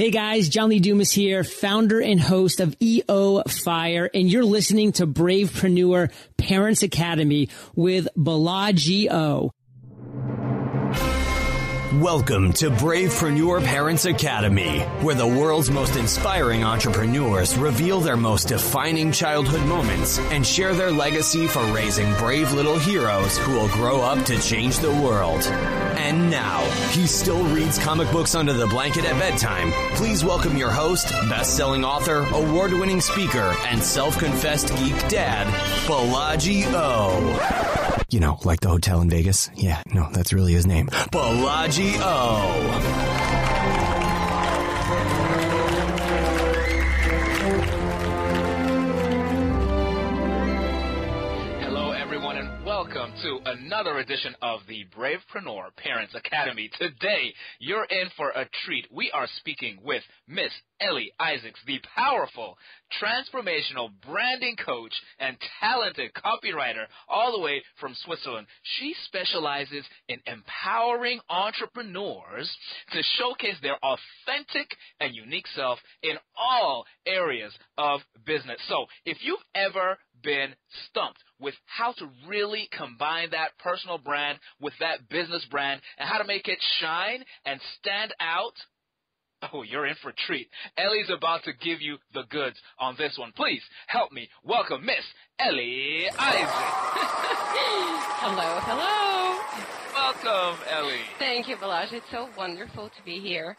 Hey guys, John Lee Dumas here, founder and host of EO Fire, and you're listening to Bravepreneur Parents Academy with ldquo. Welcome to Bravepreneur Parents Academy, where the world's most inspiring entrepreneurs reveal their most defining childhood moments and share their legacy for raising brave little heroes who will grow up to change the world. And now, he still reads comic books under the blanket at bedtime. Please welcome your host, best-selling author, award-winning speaker, and self-confessed geek dad, Balaji O. You know, like the hotel in Vegas? Yeah, no, that's really his name. Balaji O. Welcome to another edition of the Bravepreneur Parents Academy. Today, you're in for a treat. We are speaking with Miss Ellie Isacs, the powerful, transformational branding coach and talented copywriter all the way from Switzerland. She specializes in empowering entrepreneurs to showcase their authentic and unique self in all areas of business. So, if you've ever been stumped with how to really combine that personal brand with that business brand and how to make it shine and stand out, oh, you're in for a treat. Ellie's about to give you the goods on this one. Please help me welcome Miss Ellie Isacs. Hello. Welcome, Ellie. Thank you, Balaji. It's so wonderful to be here.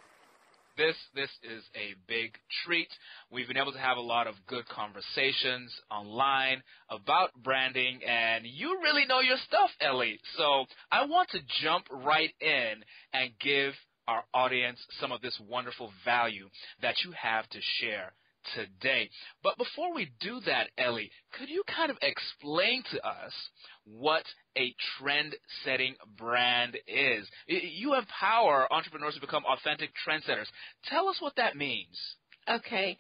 This is a big treat. We've been able to have a lot of good conversations online about branding, and you really know your stuff, Ellie. So I want to jump right in and give our audience some of this wonderful value that you have to share today. But before we do that, Ellie, could you kind of explain to us what a trend-setting brand is? You empower entrepreneurs to become authentic trendsetters. Tell us what that means. Okay.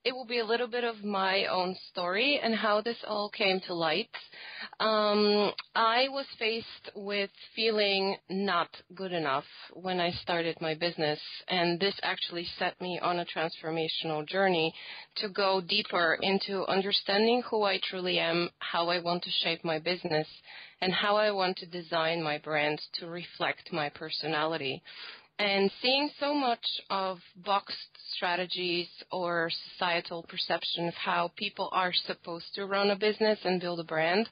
It will be a little bit of my own story and how this all came to light. I was faced with feeling not good enough when I started my business, and this actually set me on a transformational journey to go deeper into understanding who I truly am, how I want to shape my business, and how I want to design my brand to reflect my personality. And seeing so much of boxed strategies or societal perception of how people are supposed to run a business and build a brand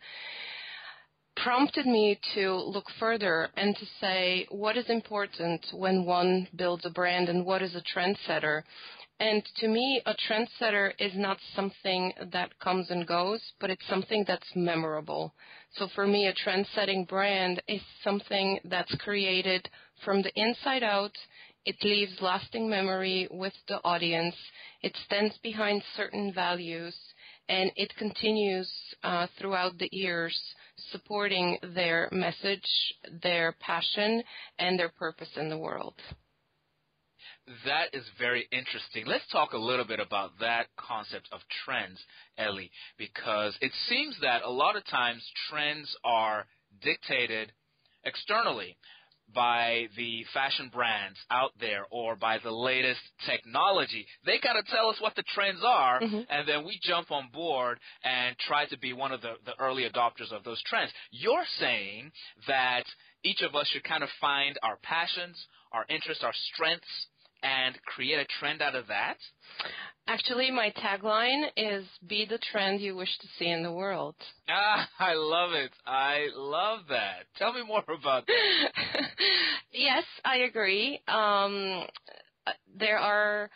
prompted me to look further and to say what is important when one builds a brand and what is a trendsetter. And to me, a trendsetter is not something that comes and goes, but it's something that's memorable. So for me, a trend-setting brand is something that's created from the inside out. It leaves lasting memory with the audience. It stands behind certain values, and it continues throughout the years, supporting their message, their passion, and their purpose in the world. That is very interesting. Let's talk a little bit about that concept of trends, Ellie, because it seems that a lot of times trends are dictated externally by the fashion brands out there or by the latest technology. They got to tell us what the trends are, and then we jump on board and try to be one of the early adopters of those trends. You're saying that each of us should kind of find our passions, our interests, our strengths, and create a trend out of that? Actually, my tagline is be the trend you wish to see in the world. I love it. I love that. Tell me more about that. Yes, I agree. There are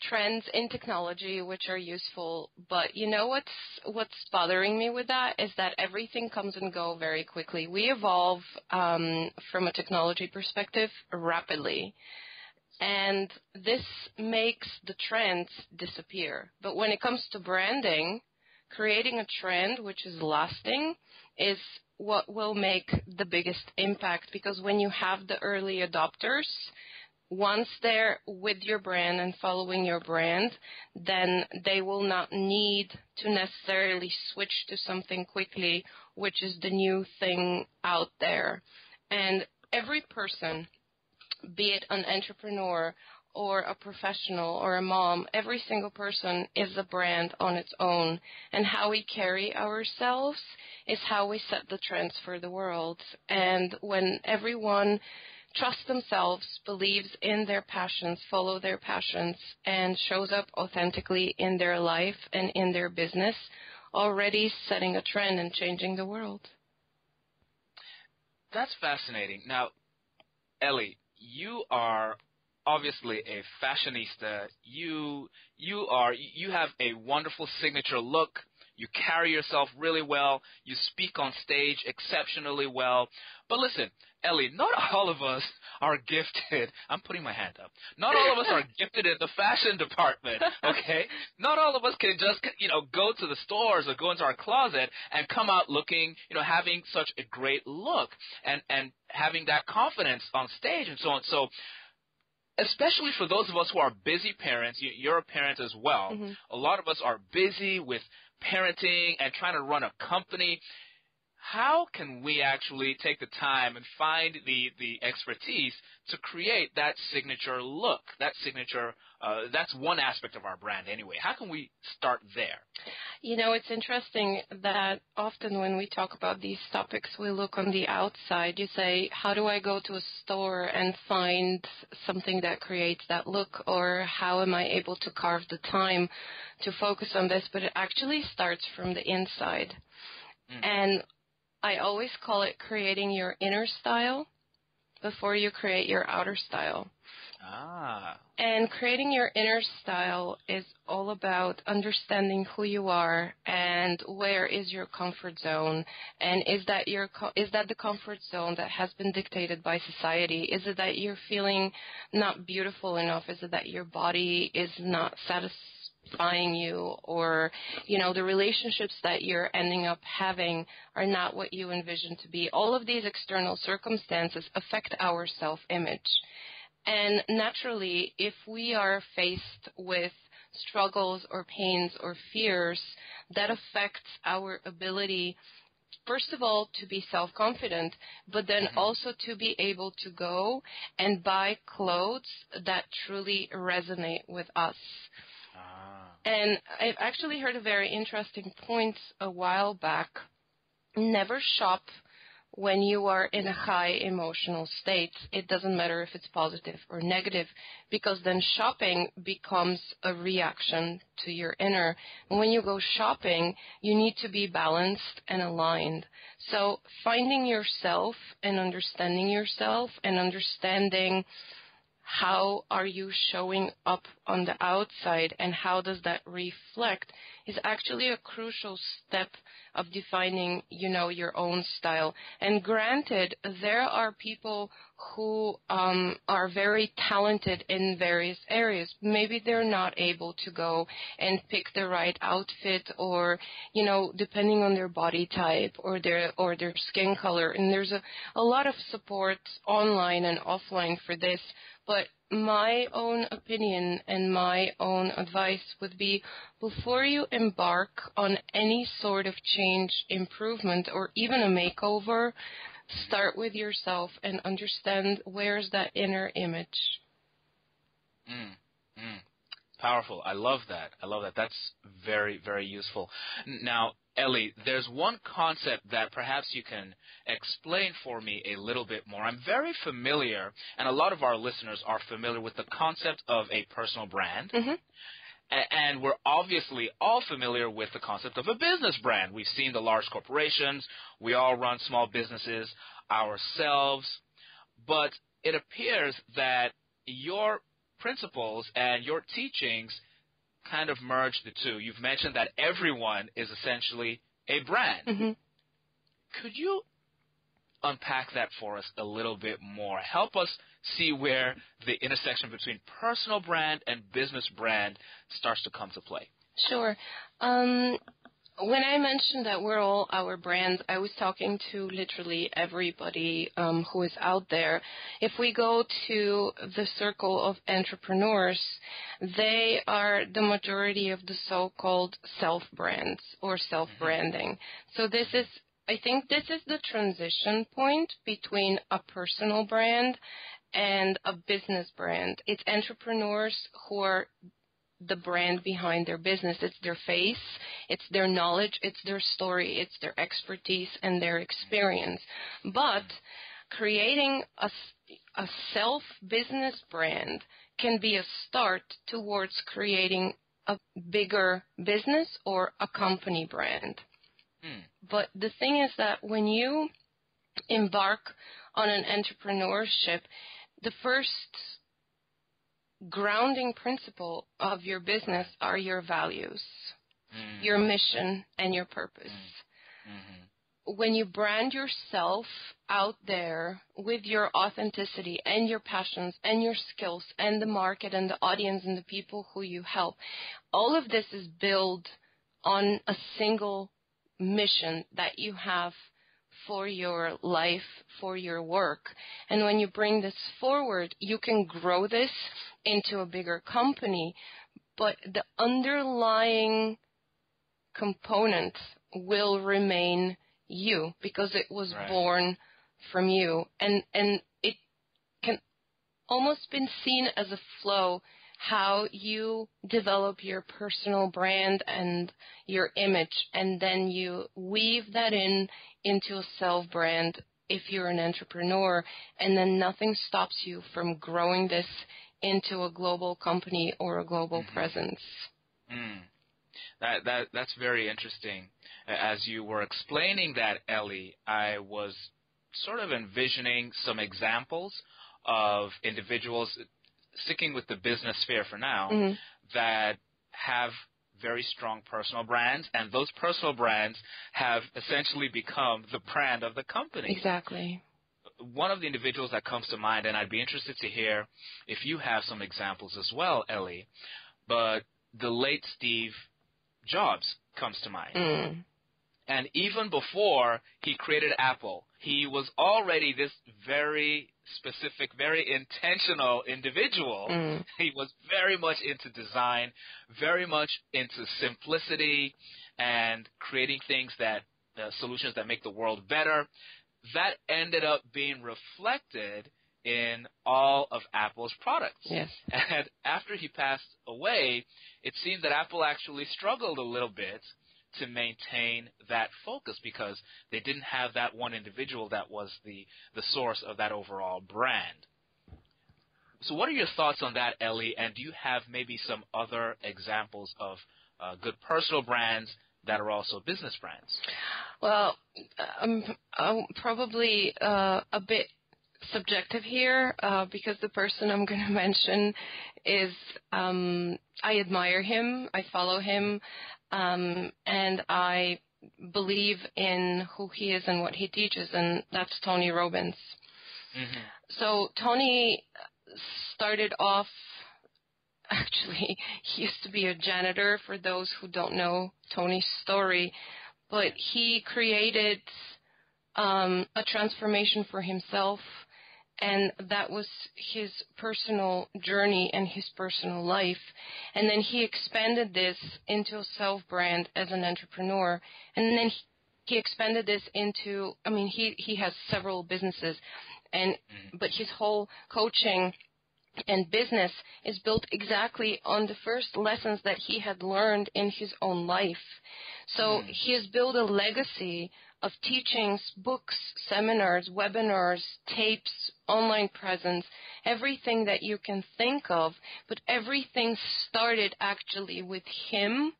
trends in technology which are useful, but you know what's bothering me with that is that everything comes and go very quickly. We evolve from a technology perspective rapidly. And this makes the trends disappear. But when it comes to branding, creating a trend which is lasting is what will make the biggest impact, because when you have the early adopters, once they're with your brand and following your brand, then they will not need to necessarily switch to something quickly, which is the new thing out there. And every person, be it an entrepreneur or a professional or a mom, every single person is a brand on its own. And how we carry ourselves is how we set the trends for the world. And when everyone trusts themselves, believes in their passions, follow their passions, and shows up authentically in their life and in their business, already setting a trend and changing the world. That's fascinating. Now, Ellie, you are obviously a fashionista. You have a wonderful signature look. You carry yourself really well. You speak on stage exceptionally well. But listen, Ellie, not all of us are gifted. I'm putting my hand up. Not all of us are gifted in the fashion department, okay? Not all of us can just, go to the stores or go into our closet and come out looking, having such a great look and having that confidence on stage and so on. So especially for those of us who are busy parents, you're a parent as well. Mm-hmm. A lot of us are busy with parenting and trying to run a company. How can we actually take the time and find the expertise to create that signature look, that signature, that's one aspect of our brand anyway. How can we start there? It's interesting that often when we talk about these topics, we look on the outside. You say, how do I go to a store and find something that creates that look, or how am I able to carve the time to focus on this? But it actually starts from the inside. And I always call it creating your inner style before you create your outer style. And creating your inner style is all about understanding who you are and where is your comfort zone, and is that the comfort zone that has been dictated by society? Is it that you're feeling not beautiful enough? Is it that your body is not satisfying you, or the relationships that you're ending up having are not what you envision to be? All of these external circumstances affect our self-image. And naturally, if we are faced with struggles or pains or fears, that affects our ability, first of all, to be self-confident, but then also to be able to go and buy clothes that truly resonate with us. And I've actually heard a very interesting point a while back. Never shop when you are in a high emotional state. It doesn't matter if it's positive or negative, because then shopping becomes a reaction to your inner. And when you go shopping, you need to be balanced and aligned. So finding yourself and understanding how are you showing up on the outside and how does that reflect is actually a crucial step of defining, your own style. And granted, there are people who are very talented in various areas. Maybe they're not able to go and pick the right outfit, or, depending on their body type or their skin color. And there's a lot of support online and offline for this. But my own opinion and my own advice would be, before you embark on any sort of change, improvement, or even a makeover, start with yourself and understand where's that inner image. Powerful. I love that. That's very, very useful. Now, Ellie, there's one concept that perhaps you can explain for me a little bit more. I'm very familiar, and a lot of our listeners are familiar with the concept of a personal brand. And we're obviously all familiar with the concept of a business brand. We've seen the large corporations. We all run small businesses ourselves. But it appears that your principles and your teachings kind of merge the two. You've mentioned that everyone is essentially a brand. Could you unpack that for us a little bit more? Help us see where the intersection between personal brand and business brand starts to come to play. Sure. When I mentioned that we're all our brands, I was talking to literally everybody who is out there. If we go to the circle of entrepreneurs, they are the majority of the so-called self-brands or self-branding. So I think this is the transition point between a personal brand and a business brand. It's entrepreneurs who are the brand behind their business. It's their face, it's their knowledge, it's their story, it's their expertise and their experience. But creating a self-business brand can be a start towards creating a bigger business or a company brand. But the thing is that when you embark on an entrepreneurship, the first grounding principle of your business are your values, your mission, and your purpose. When you brand yourself out there with your authenticity and your passions and your skills and the market and the audience and the people who you help, all of this is built on a single mission that you have for your life, for your work. And when you bring this forward, you can grow this into a bigger company, but the underlying component will remain you, because it was born from you. And it can almost be seen as a flow, how you develop your personal brand and your image, and then you weave that into a self-brand if you're an entrepreneur, and then nothing stops you from growing this into a global company or a global presence. That's very interesting. As you were explaining that, Ellie, I was sort of envisioning some examples of individuals, sticking with the business sphere for now, that have very strong personal brands, and those personal brands have essentially become the brand of the company. Exactly. One of the individuals that comes to mind, and I'd be interested to hear if you have some examples as well, Ellie, but the late Steve Jobs comes to mind. And even before he created Apple, he was already this very specific, very intentional individual. He was very much into design, very much into simplicity and creating things that, solutions that make the world better. That ended up being reflected in all of Apple's products. Yes. And after he passed away, it seemed that Apple actually struggled a little bit to maintain that focus because they didn't have that one individual that was the source of that overall brand. So what are your thoughts on that, Ellie? And do you have maybe some other examples of good personal brands that are also business brands? Well, I'm probably a bit subjective here because the person I'm going to mention is, I admire him, I follow him, and I believe in who he is and what he teaches, and that's Tony Robbins. So Tony started off, actually, he used to be a janitor, for those who don't know Tony's story, but he created a transformation for himself, and that was his personal journey and his personal life. And then he expanded this into a self-brand as an entrepreneur. And then he expanded this into, I mean, he has several businesses, but his whole coaching and business is built exactly on the first lessons that he had learned in his own life. So he has built a legacy of teachings, books, seminars, webinars, tapes, online presence, everything that you can think of. But everything started actually with him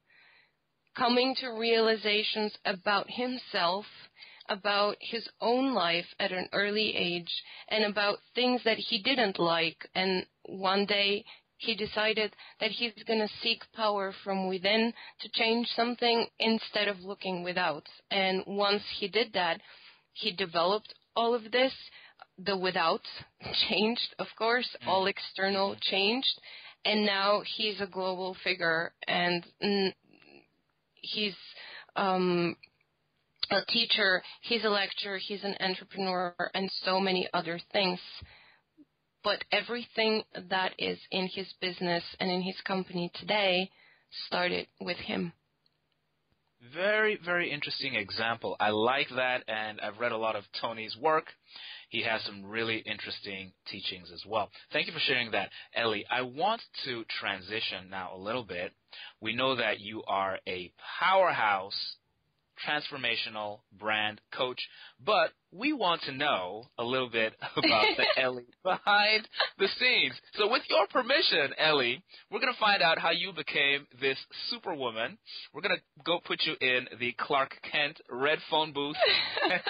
coming to realizations about himself, about his own life at an early age, and about things that he didn't like. And one day he decided that he's going to seek power from within to change something instead of looking without. And once he did that, he developed all of this. The without changed, of course, all external changed. And now he's a global figure, and he's a teacher, he's a lecturer, he's an entrepreneur, and so many other things. But everything that is in his business and in his company today started with him. Very, very interesting example. I like that, and I've read a lot of Tony's work. he has some really interesting teachings as well. Thank you for sharing that, Ellie. I want to transition now a little bit. We know that you are a powerhouse transformational brand coach, but we want to know a little bit about the Ellie behind the scenes. So with your permission, Ellie, we're going to find out how you became this superwoman. We're going to go put you in the Clark Kent red phone booth and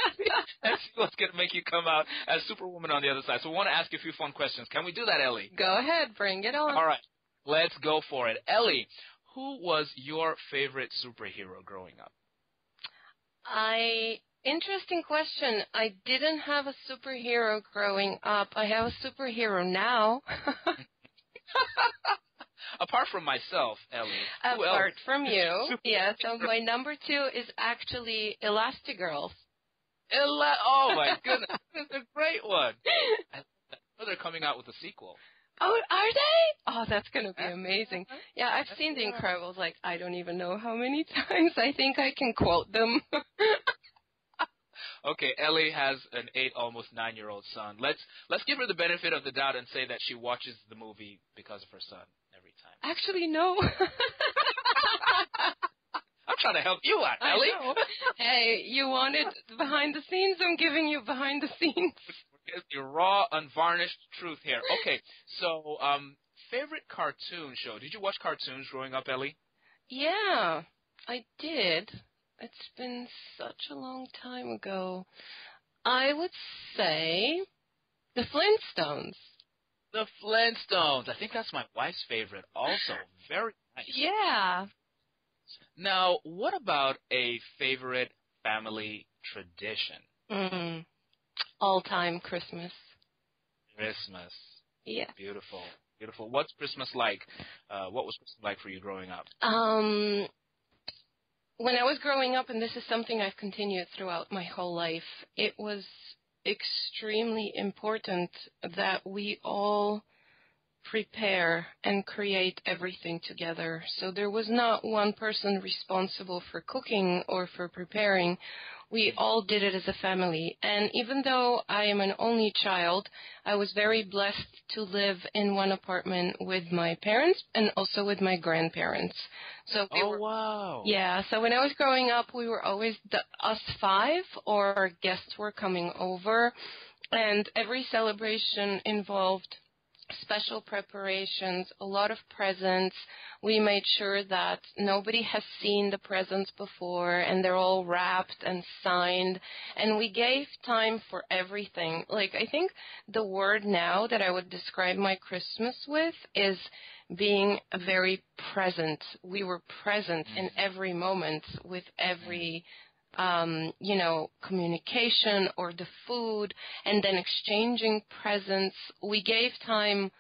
see what's going to make you come out as superwoman on the other side. So we want to ask you a few fun questions. Can we do that, Ellie? Go ahead. Bring it on. All right. Let's go for it. Ellie, who was your favorite superhero growing up? Interesting question. I didn't have a superhero growing up. I have a superhero now. Apart from myself, Ellie. Apart from you, yeah. So my number 2 is actually Elastigirls. Oh my goodness, it's a great one. I know they're coming out with a sequel. Oh, are they? Oh, that's going to be amazing. Yeah, I've seen The Incredibles, like, I don't even know how many times. I think I can quote them. Okay, Ellie has an 8, almost 9-year-old son. Let's give her the benefit of the doubt and say that she watches the movie because of her son every time. Actually, no. I'm trying to help you out, Ellie. I know. Hey, you wanted behind the scenes? I'm giving you behind the scenes. It's the raw, unvarnished truth here. Okay, so favorite cartoon show. Did you watch cartoons growing up, Ellie? Yeah, I did. It's been such a long time ago. I would say the Flintstones. The Flintstones. I think that's my wife's favorite also. Very nice. Yeah. Now, what about a favorite family tradition? All-time Christmas. Christmas. Yeah. Beautiful. Beautiful. What's Christmas like? What was Christmas like for you growing up? When I was growing up, and this is something I've continued throughout my whole life, it was extremely important that we all prepare and create everything together. So there was not one person responsible for cooking or for preparing. We all did it as a family. And even though I am an only child, I was very blessed to live in one apartment with my parents and also with my grandparents. So wow. Yeah, so when I was growing up, we were always us 5, or our guests were coming over, and every celebration involved special preparations, a lot of presents. We made sure that nobody has seen the presents before, and they're all wrapped and signed, and we gave time for everything. Like, I think the word now that I would describe my Christmas with is being very present. We were present in every moment with every communication or the food, and then exchanging presents. We gave time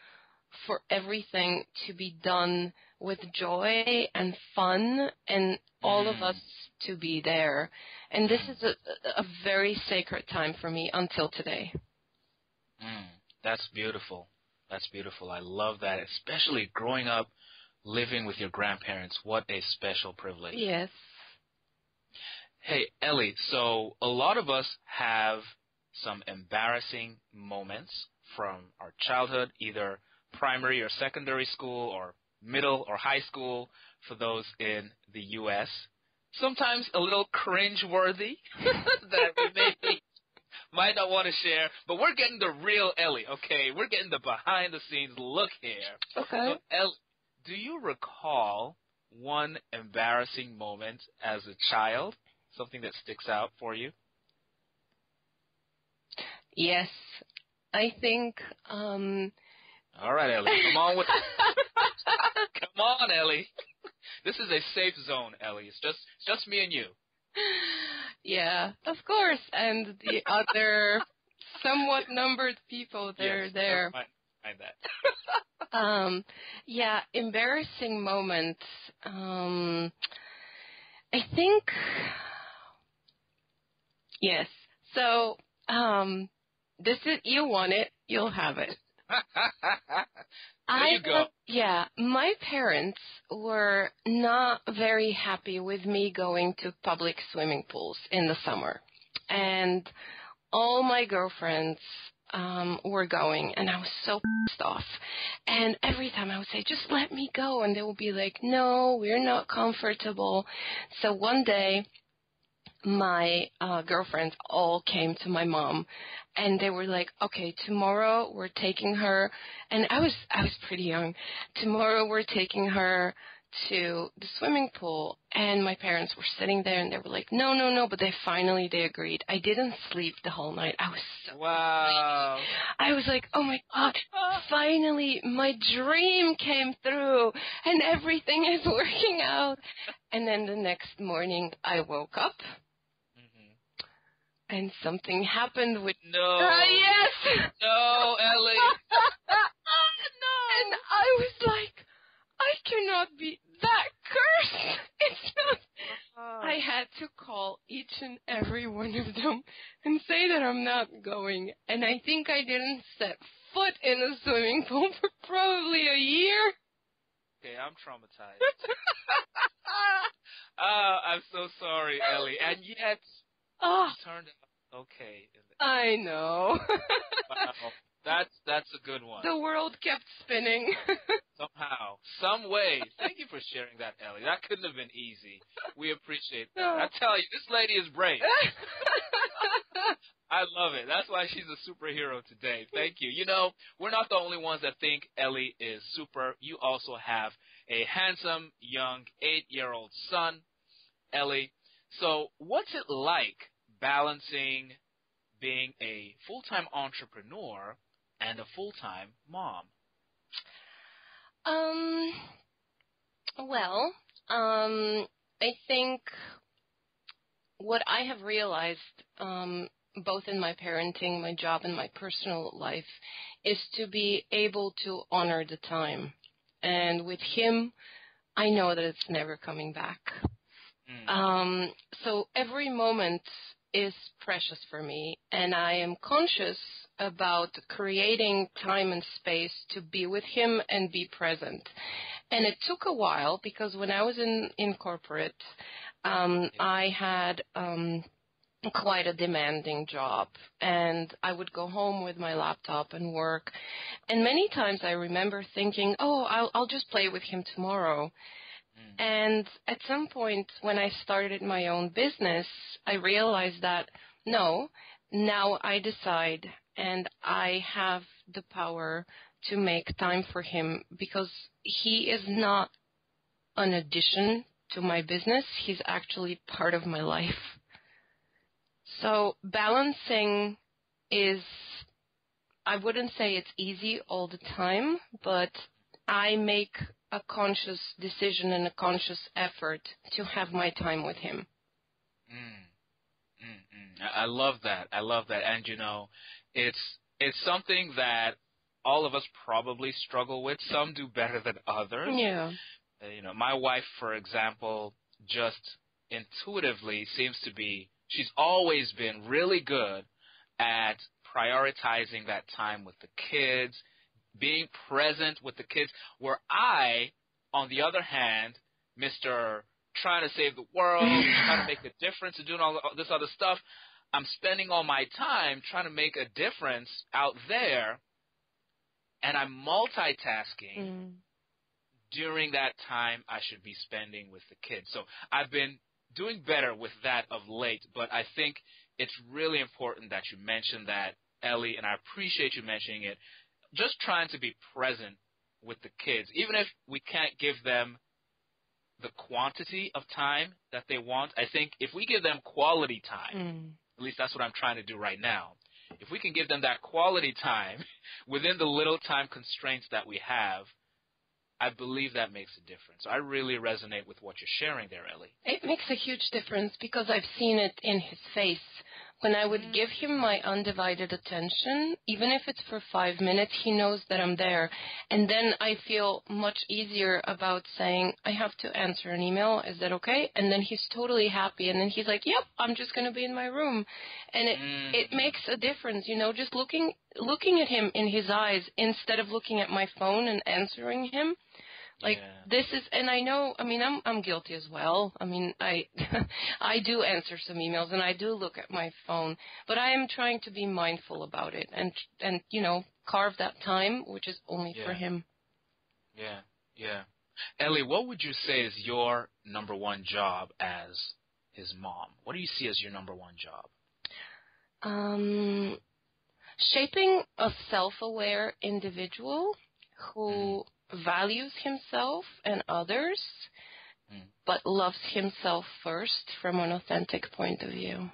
for everything to be done with joy and fun, and all of us to be there. And this is a very sacred time for me until today. That's beautiful. That's beautiful. I love that, especially growing up, living with your grandparents. What a special privilege. Yes. Hey, Ellie, so a lot of us have some embarrassing moments from our childhood, either primary or secondary school or middle or high school for those in the U.S. Sometimes a little cringe-worthy that we maybe might not want to share, but we're getting the real Ellie, okay? We're getting the behind-the-scenes look here. Okay. So, Ellie, do you recall one embarrassing moment as a child? Something that sticks out for you? Yes. I think all right, Ellie. Come on with Come on, Ellie. This is a safe zone, Ellie. It's just me and you. Yeah, of course. And the other somewhat numbered people, they're there. Mind that. Yeah, embarrassing moments. I think yes. So, this is, you want it, you'll have it. There you go. Yeah, my parents were not very happy with me going to public swimming pools in the summer. And all my girlfriends were going, and I was so pissed off. And every time I would say, just let me go, and they would be like, no, we're not comfortable. So one day, my girlfriends all came to my mom, and they were like, okay, tomorrow we're taking her, and I was pretty young. Tomorrow we're taking her to the swimming pool, and my parents were sitting there, and they were like, no, but they agreed. I didn't sleep the whole night. I was so Wow. I was like, oh my God, finally my dream came through, and everything is working out. And then the next morning I woke up, and something happened with... No. Yes! No, Ellie. No! And I was like, I cannot be that cursed. It's not... I had to call each and every one of them and say that I'm not going. And I think I didn't set foot in a swimming pool for probably a year. Okay, I'm traumatized. I'm so sorry, Ellie. And yet... Oh, turned out okay. I know. Wow. That's a good one. The world kept spinning. Somehow, some way. Thank you for sharing that, Ellie. That couldn't have been easy. We appreciate that. No. I tell you, this lady is brave. I love it. That's why she's a superhero today. Thank you. You know, we're not the only ones that think Ellie is super. You also have a handsome, young, 8-year-old son, Ellie. So what's it like balancing being a full-time entrepreneur and a full-time mom? Well, I think what I have realized, both in my parenting, my job, and my personal life, is to be able to honor the time. And with him, I know that it's never coming back. So every moment is precious for me, and I am conscious about creating time and space to be with him and be present. And it took a while, because when I was in corporate, I had quite a demanding job, and I would go home with my laptop and work. And many times I remember thinking, oh, I'll just play with him tomorrow. And at some point when I started my own business, I realized that, no, now I decide, and I have the power to make time for him, because he is not an addition to my business. He's actually part of my life. So balancing is, I wouldn't say it's easy all the time, but I make a conscious decision and a conscious effort to have my time with him. I love that. I love that. And, you know, it's something that all of us probably struggle with. Some do better than others. Yeah. You know, my wife, for example, just intuitively seems to be, she's always been really good at prioritizing that time with the kids, being present with the kids, where I, on the other hand, Mr. trying to save the world, trying to make a difference and doing all this other stuff, I'm spending all my time trying to make a difference out there, and I'm multitasking during that time I should be spending with the kids. So I've been doing better with that of late, but I think it's really important that you mention that, Ellie, and I appreciate you mentioning it. Just trying to be present with the kids, even if we can't give them the quantity of time that they want. I think if we give them quality time, at least that's what I'm trying to do right now, if we can give them that quality time within the little time constraints that we have, I believe that makes a difference. So I really resonate with what you're sharing there, Ellie. It makes a huge difference, because I've seen it in his face. When I would give him my undivided attention, even if it's for 5 minutes, he knows that I'm there. And then I feel much easier about saying, I have to answer an email. Is that okay? And then he's totally happy. And then he's like, yep, I'm just going to be in my room. And it makes a difference, you know, just looking at him in his eyes instead of looking at my phone and answering him Like, this is, and I know, I mean, I'm guilty as well. I mean, I do answer some emails and I do look at my phone, but I am trying to be mindful about it and carve that time, which is only for him. Yeah. Ellie, what would you say is your number one job as his mom? What do you see as your number one job? Shaping a self-aware individual who values himself and others, but loves himself first from an authentic point of view.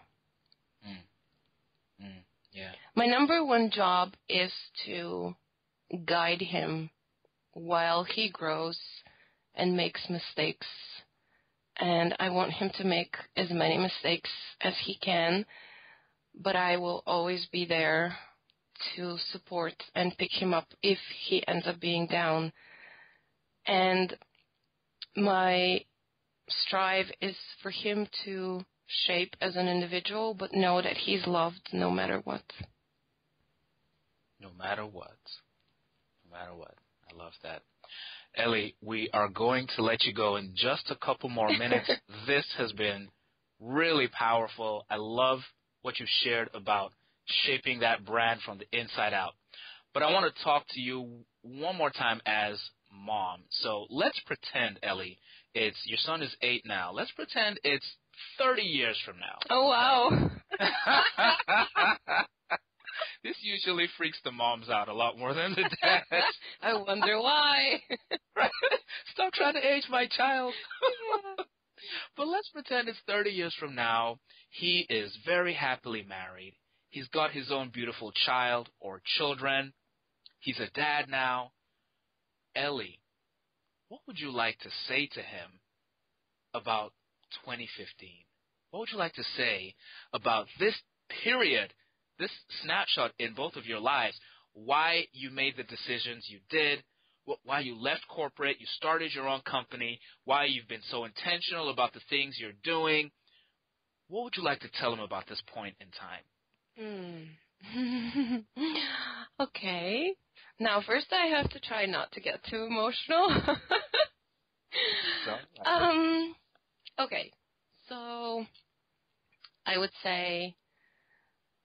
Yeah. My number one job is to guide him while he grows and makes mistakes. And I want him to make as many mistakes as he can, but I will always be there to support and pick him up if he ends up being down. And my strive is for him to shape as an individual, but know that he's loved no matter what. No matter what. No matter what. I love that. Ellie, we are going to let you go in just a couple more minutes. This has been really powerful. I love what you shared about shaping that brand from the inside out. But I want to talk to you one more time as mom. So let's pretend, Ellie, your son is 8 now. Let's pretend it's 30 years from now. Oh, wow. This usually freaks the moms out a lot more than the dads. I wonder why. Right? Stop trying to age my child. Yeah. But let's pretend it's 30 years from now. He is very happily married. He's got his own beautiful child or children. He's a dad now. Ellie, what would you like to say to him about 2015? What would you like to say about this period, this snapshot in both of your lives, why you made the decisions you did, why you left corporate, you started your own company, why you've been so intentional about the things you're doing? What would you like to tell him about this point in time? Okay. Now, first I have to try not to get too emotional. Okay. So I would say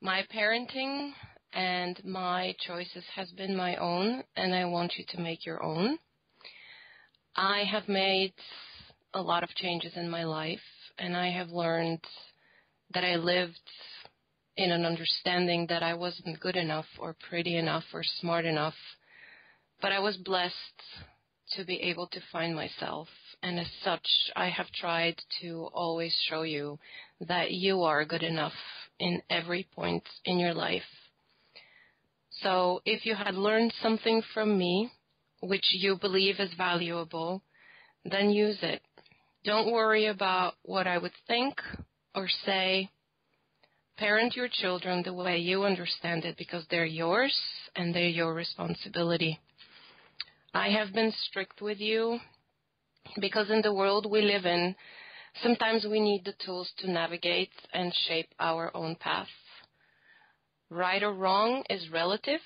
my parenting and my choices has been my own, and I want you to make your own. I have made a lot of changes in my life, and I have learned that I lived in an understanding that I wasn't good enough or pretty enough or smart enough, but I was blessed to be able to find myself. And as such, I have tried to always show you that you are good enough in every point in your life. So if you had learned something from me, which you believe is valuable, then use it. Don't worry about what I would think or say. Parent your children the way you understand it, because they're yours and they're your responsibility. I have been strict with you because in the world we live in, sometimes we need the tools to navigate and shape our own path. Right or wrong is relative,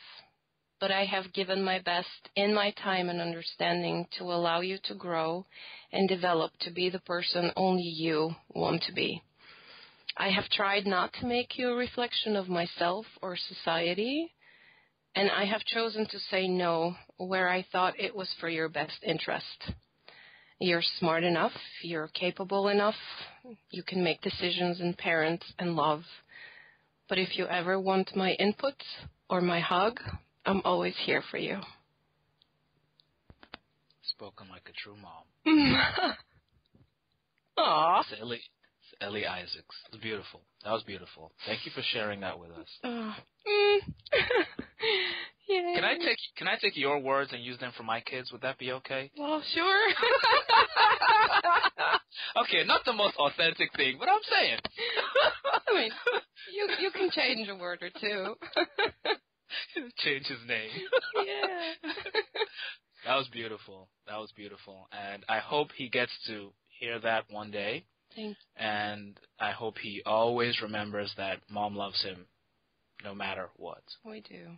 but I have given my best in my time and understanding to allow you to grow and develop to be the person only you want to be. I have tried not to make you a reflection of myself or society, and I have chosen to say no where I thought it was for your best interest. You're smart enough, you're capable enough, you can make decisions and parent and love. But if you ever want my input or my hug, I'm always here for you. Spoken like a true mom. Aww. It's Ellie Isacs. It was beautiful. That was beautiful. Thank you for sharing that with us. Yeah. Can I take your words and use them for my kids? Would that be okay? Well, sure. Okay, not the most authentic thing, but I'm saying. I mean, you can change a word or two. Change his name. Yeah. That was beautiful. And I hope he gets to hear that one day. Thank you. And I hope he always remembers that mom loves him no matter what. We do.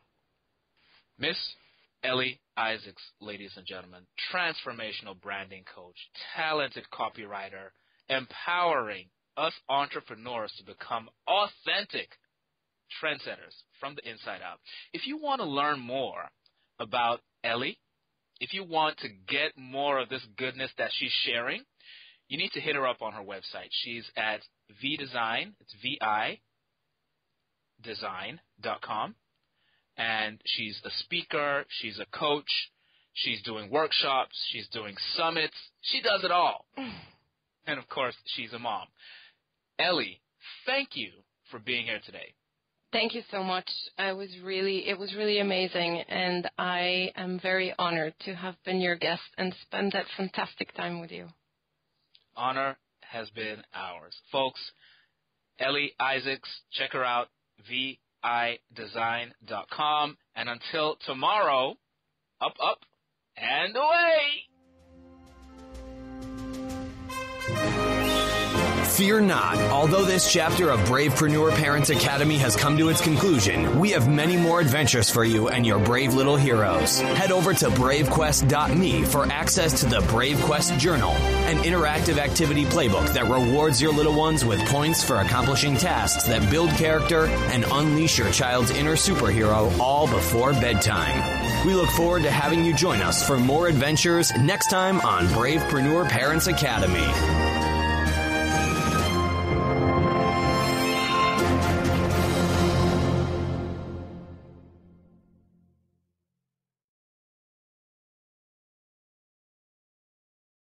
Miss, Ellie Isacs, ladies and gentlemen, transformational branding coach, talented copywriter, empowering us entrepreneurs to become authentic trendsetters from the inside out. If you want to learn more about Ellie, if you want to get more of this goodness that she's sharing, you need to hit her up on her website. She's at vdesign, it's videsign.com, and she's a speaker, she's a coach, she's doing workshops, she's doing summits, she does it all. And of course, she's a mom. Ellie, thank you for being here today. Thank you so much. It was really amazing, and I am very honored to have been your guest and spend that fantastic time with you. Honor has been ours. Folks, Ellie Isacs, check her out, videsign.com. And until tomorrow, up, up, and away! Fear not. Although this chapter of Bravepreneur Parents Academy has come to its conclusion, we have many more adventures for you and your brave little heroes. Head over to bravequest.me for access to the Brave Quest Journal, an interactive activity playbook that rewards your little ones with points for accomplishing tasks that build character and unleash your child's inner superhero all before bedtime. We look forward to having you join us for more adventures next time on Bravepreneur Parents Academy.